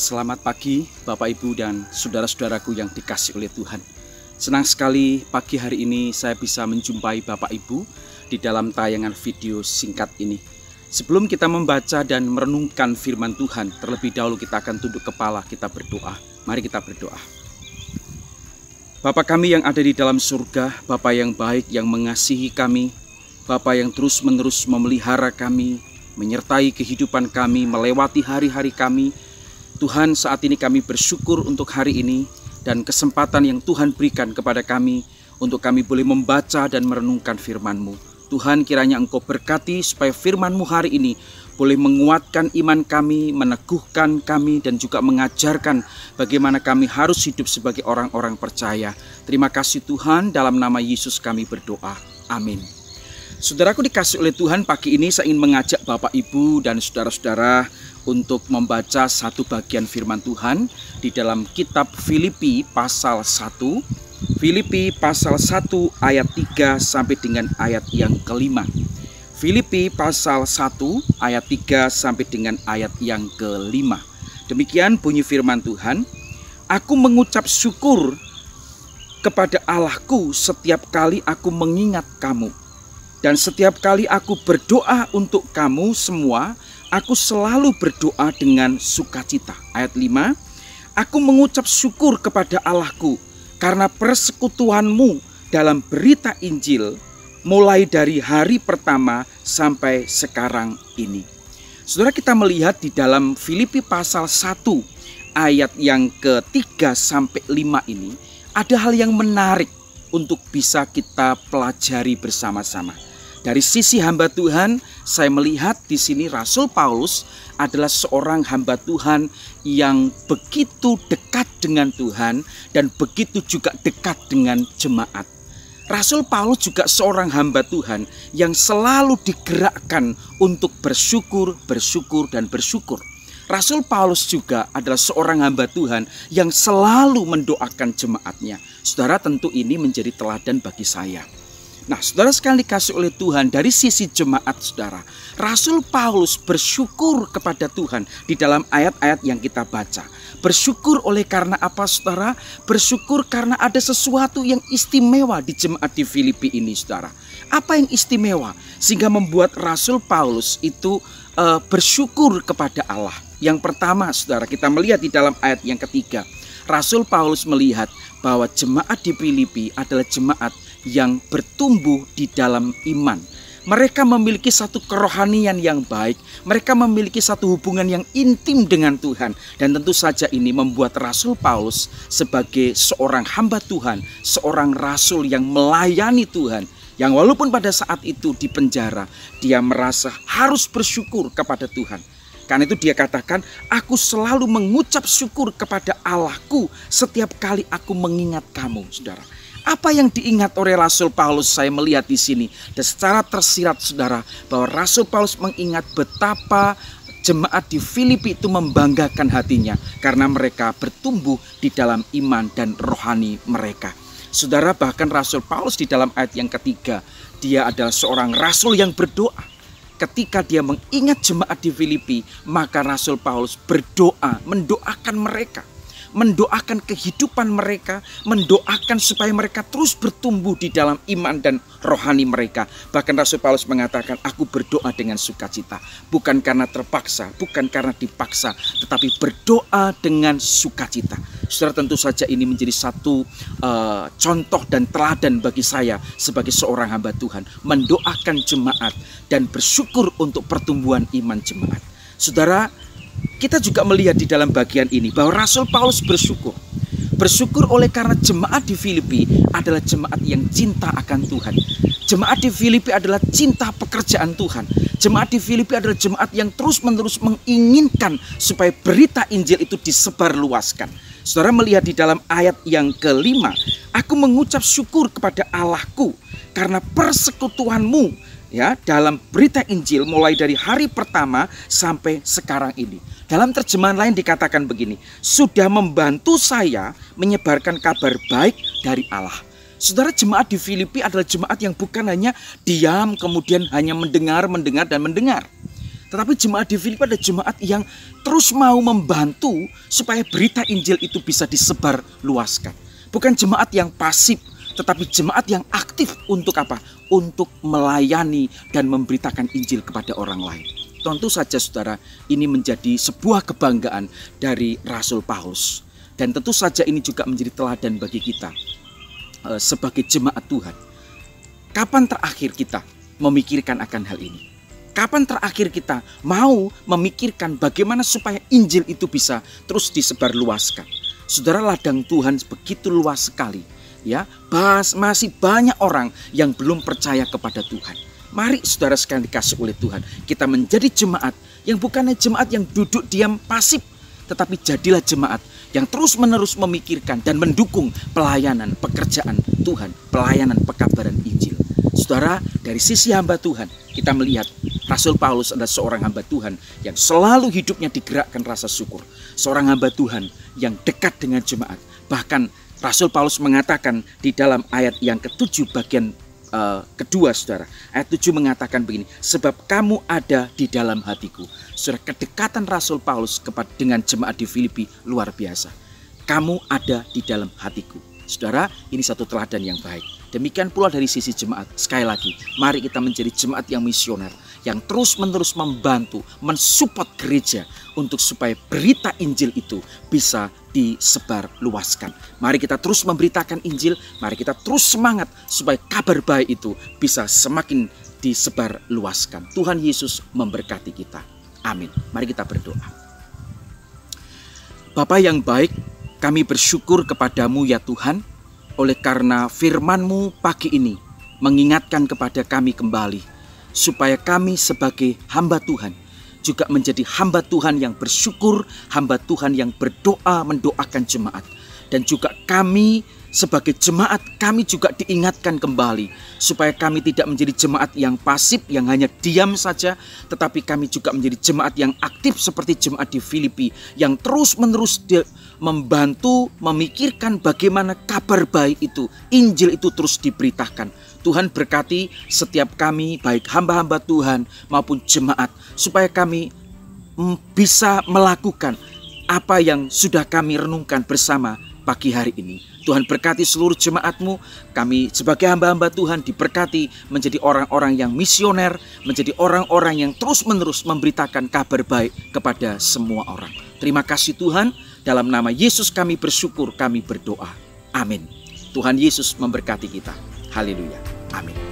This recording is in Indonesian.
Selamat pagi Bapak Ibu dan saudara-saudaraku yang dikasihi oleh Tuhan. Senang sekali pagi hari ini saya bisa menjumpai Bapak Ibu di dalam tayangan video singkat ini. Sebelum kita membaca dan merenungkan firman Tuhan, terlebih dahulu kita akan tunduk kepala, kita berdoa. Mari kita berdoa. Bapa kami yang ada di dalam surga, Bapa yang baik yang mengasihi kami, Bapa yang terus-menerus memelihara kami, menyertai kehidupan kami, melewati hari-hari kami. Tuhan, saat ini kami bersyukur untuk hari ini dan kesempatan yang Tuhan berikan kepada kami untuk kami boleh membaca dan merenungkan firman-Mu. Tuhan, kiranya Engkau berkati supaya firman-Mu hari ini boleh menguatkan iman kami, meneguhkan kami, dan juga mengajarkan bagaimana kami harus hidup sebagai orang-orang percaya. Terima kasih Tuhan, dalam nama Yesus kami berdoa. Amin. Saudaraku dikasihi oleh Tuhan, pagi ini saya ingin mengajak Bapak Ibu dan saudara-saudara untuk membaca satu bagian firman Tuhan di dalam kitab Filipi pasal 1. Filipi pasal 1 ayat 3 sampai dengan ayat yang kelima. Filipi pasal 1 ayat 3 sampai dengan ayat yang kelima. Demikian bunyi firman Tuhan. Aku mengucap syukur kepada Allahku setiap kali aku mengingat kamu. Dan setiap kali aku berdoa untuk kamu semua, aku selalu berdoa dengan sukacita. Ayat 5, aku mengucap syukur kepada Allahku karena persekutuanmu dalam berita Injil mulai dari hari pertama sampai sekarang ini. Saudara, kita melihat di dalam Filipi pasal 1 ayat yang ke-3 sampai 5 ini ada hal yang menarik untuk bisa kita pelajari bersama-sama. Dari sisi hamba Tuhan, saya melihat di sini Rasul Paulus adalah seorang hamba Tuhan yang begitu dekat dengan Tuhan dan begitu juga dekat dengan jemaat. Rasul Paulus juga seorang hamba Tuhan yang selalu digerakkan untuk bersyukur, bersyukur, dan bersyukur. Rasul Paulus juga adalah seorang hamba Tuhan yang selalu mendoakan jemaatnya. Saudara, tentu ini menjadi teladan bagi saya. Nah, saudara sekali dikasihi oleh Tuhan, dari sisi jemaat saudara, Rasul Paulus bersyukur kepada Tuhan di dalam ayat-ayat yang kita baca. Bersyukur oleh karena apa saudara? Bersyukur karena ada sesuatu yang istimewa di jemaat di Filipi ini saudara. Apa yang istimewa sehingga membuat Rasul Paulus itu bersyukur kepada Allah? Yang pertama saudara, kita melihat di dalam ayat yang ketiga. Rasul Paulus melihat bahwa jemaat di Filipi adalah jemaat yang bertumbuh di dalam iman. Mereka memiliki satu kerohanian yang baik. Mereka memiliki satu hubungan yang intim dengan Tuhan. Dan tentu saja ini membuat Rasul Paulus sebagai seorang hamba Tuhan, seorang rasul yang melayani Tuhan, yang walaupun pada saat itu di penjara, dia merasa harus bersyukur kepada Tuhan. Karena itu dia katakan, aku selalu mengucap syukur kepada Allahku setiap kali aku mengingat kamu, saudara. Apa yang diingat oleh Rasul Paulus, saya melihat di sini dan secara tersirat saudara, bahwa Rasul Paulus mengingat betapa jemaat di Filipi itu membanggakan hatinya karena mereka bertumbuh di dalam iman dan rohani mereka. Saudara, bahkan Rasul Paulus di dalam ayat yang ketiga, dia adalah seorang rasul yang berdoa. Ketika dia mengingat jemaat di Filipi, maka Rasul Paulus berdoa, mendoakan mereka, mendoakan kehidupan mereka, mendoakan supaya mereka terus bertumbuh di dalam iman dan rohani mereka. Bahkan Rasul Paulus mengatakan, aku berdoa dengan sukacita, bukan karena terpaksa, bukan karena dipaksa, tetapi berdoa dengan sukacita. Saudara, tentu saja ini menjadi satu contoh dan teladan bagi saya sebagai seorang hamba Tuhan, mendoakan jemaat dan bersyukur untuk pertumbuhan iman jemaat. Saudara, kita juga melihat di dalam bagian ini bahwa Rasul Paulus bersyukur. Bersyukur oleh karena jemaat di Filipi adalah jemaat yang cinta akan Tuhan. Jemaat di Filipi adalah cinta pekerjaan Tuhan. Jemaat di Filipi adalah jemaat yang terus-menerus menginginkan supaya berita Injil itu disebarluaskan. Saudara melihat di dalam ayat yang kelima, aku mengucap syukur kepada Allahku karena persekutuanmu ya dalam berita Injil mulai dari hari pertama sampai sekarang ini. Dalam terjemahan lain dikatakan begini, sudah membantu saya menyebarkan kabar baik dari Allah. Saudara, jemaat di Filipi adalah jemaat yang bukan hanya diam kemudian hanya mendengar dan mendengar. Tetapi jemaat di Filipi ada jemaat yang terus mau membantu supaya berita Injil itu bisa disebar luaskan. Bukan jemaat yang pasif, tetapi jemaat yang aktif untuk apa? Untuk melayani dan memberitakan Injil kepada orang lain. Tentu saja saudara, ini menjadi sebuah kebanggaan dari Rasul Paulus. Dan tentu saja ini juga menjadi teladan bagi kita sebagai jemaat Tuhan. Kapan terakhir kita memikirkan akan hal ini? Kapan terakhir kita mau memikirkan bagaimana supaya Injil itu bisa terus disebarluaskan? Saudara, ladang Tuhan begitu luas sekali, ya. Masih banyak orang yang belum percaya kepada Tuhan. Mari saudara sekalian dikasih oleh Tuhan, kita menjadi jemaat yang bukannya jemaat yang duduk diam pasif, tetapi jadilah jemaat yang terus-menerus memikirkan dan mendukung pelayanan pekerjaan Tuhan, pelayanan pekabaran Injil. Saudara, dari sisi hamba Tuhan, kita melihat Rasul Paulus adalah seorang hamba Tuhan yang selalu hidupnya digerakkan rasa syukur. Seorang hamba Tuhan yang dekat dengan jemaat. Bahkan Rasul Paulus mengatakan di dalam ayat yang ke-7 bagian kedua, saudara. Ayat 7 mengatakan begini, sebab kamu ada di dalam hatiku. Saudara, kedekatan Rasul Paulus dengan jemaat di Filipi luar biasa. Kamu ada di dalam hatiku. Saudara, ini satu teladan yang baik. Demikian pula dari sisi jemaat. Sekali lagi, mari kita menjadi jemaat yang misioner, yang terus-menerus membantu, mensupport gereja untuk supaya berita Injil itu bisa disebar luaskan. Mari kita terus memberitakan Injil, mari kita terus semangat supaya kabar baik itu bisa semakin disebar luaskan. Tuhan Yesus memberkati kita. Amin. Mari kita berdoa. Bapa yang baik, kami bersyukur kepadamu ya Tuhan, oleh karena firman-Mu pagi ini mengingatkan kepada kami kembali, supaya kami sebagai hamba Tuhan juga menjadi hamba Tuhan yang bersyukur, hamba Tuhan yang berdoa mendoakan jemaat. Dan juga kami sebagai jemaat, kami juga diingatkan kembali supaya kami tidak menjadi jemaat yang pasif, yang hanya diam saja, tetapi kami juga menjadi jemaat yang aktif seperti jemaat di Filipi, yang terus-menerus membantu, memikirkan bagaimana kabar baik itu, Injil itu terus diberitakan. Tuhan berkati setiap kami, baik hamba-hamba Tuhan maupun jemaat, supaya kami bisa melakukan apa yang sudah kami renungkan bersama pagi hari ini. Tuhan berkati seluruh jemaat-Mu. Kami sebagai hamba-hamba Tuhan diberkati menjadi orang-orang yang misioner, menjadi orang-orang yang terus-menerus memberitakan kabar baik kepada semua orang. Terima kasih Tuhan, dalam nama Yesus kami bersyukur, kami berdoa. Amin. Tuhan Yesus memberkati kita. Haleluya. Amin.